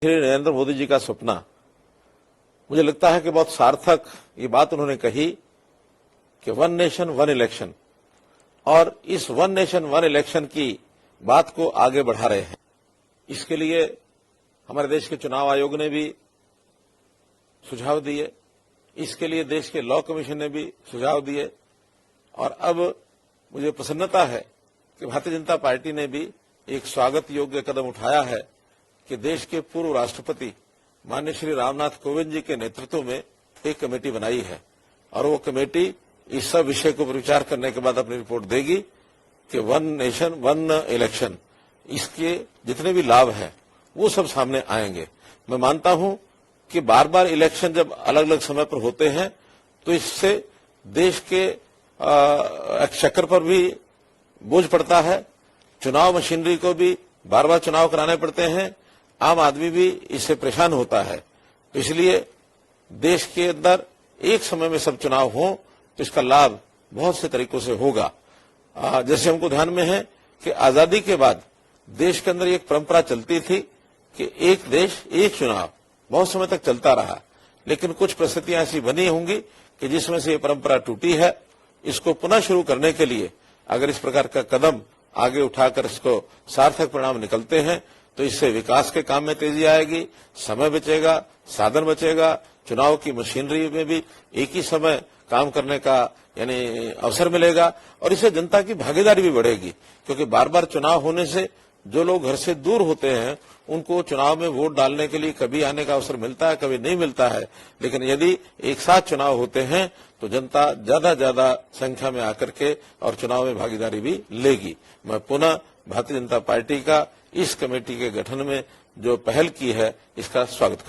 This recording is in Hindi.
श्री नरेंद्र मोदी जी का सपना, मुझे लगता है कि बहुत सार्थक ये बात उन्होंने कही कि वन नेशन वन इलेक्शन, और इस वन नेशन वन इलेक्शन की बात को आगे बढ़ा रहे हैं। इसके लिए हमारे देश के चुनाव आयोग ने भी सुझाव दिए, इसके लिए देश के लॉ कमीशन ने भी सुझाव दिए, और अब मुझे प्रसन्नता है कि भारतीय जनता पार्टी ने भी एक स्वागत योग्य कदम उठाया है कि देश के पूर्व राष्ट्रपति माननीय श्री रामनाथ कोविंद जी के नेतृत्व में एक कमेटी बनाई है, और वो कमेटी इस सब विषय को विचार करने के बाद अपनी रिपोर्ट देगी कि वन नेशन वन इलेक्शन, इसके जितने भी लाभ हैं वो सब सामने आएंगे। मैं मानता हूं कि बार बार इलेक्शन जब अलग अलग समय पर होते हैं तो इससे देश के एक्सचेकर पर भी बोझ पड़ता है, चुनाव मशीनरी को भी बार बार चुनाव कराने पड़ते हैं, आम आदमी भी इससे परेशान होता है। तो इसलिए देश के अंदर एक समय में सब चुनाव हो तो इसका लाभ बहुत से तरीकों से होगा। जैसे हमको ध्यान में है कि आजादी के बाद देश के अंदर एक परंपरा चलती थी कि एक देश एक चुनाव बहुत समय तक चलता रहा, लेकिन कुछ परिस्थितियां ऐसी बनी होंगी कि जिसमें से ये परंपरा टूटी है। इसको पुनः शुरू करने के लिए अगर इस प्रकार का कदम आगे उठाकर इसको सार्थक परिणाम निकलते हैं तो इससे विकास के काम में तेजी आएगी, समय बचेगा, साधन बचेगा, चुनाव की मशीनरी में भी एक ही समय काम करने का यानी अवसर मिलेगा, और इससे जनता की भागीदारी भी बढ़ेगी। क्योंकि बार बार चुनाव होने से जो लोग घर से दूर होते हैं उनको चुनाव में वोट डालने के लिए कभी आने का अवसर मिलता है, कभी नहीं मिलता है, लेकिन यदि एक साथ चुनाव होते हैं तो जनता ज्यादा संख्या में आकर के और चुनाव में भागीदारी भी लेगी। मैं पुनः भारतीय जनता पार्टी का इस कमेटी के गठन में जो पहल की है इसका स्वागत करता हूं।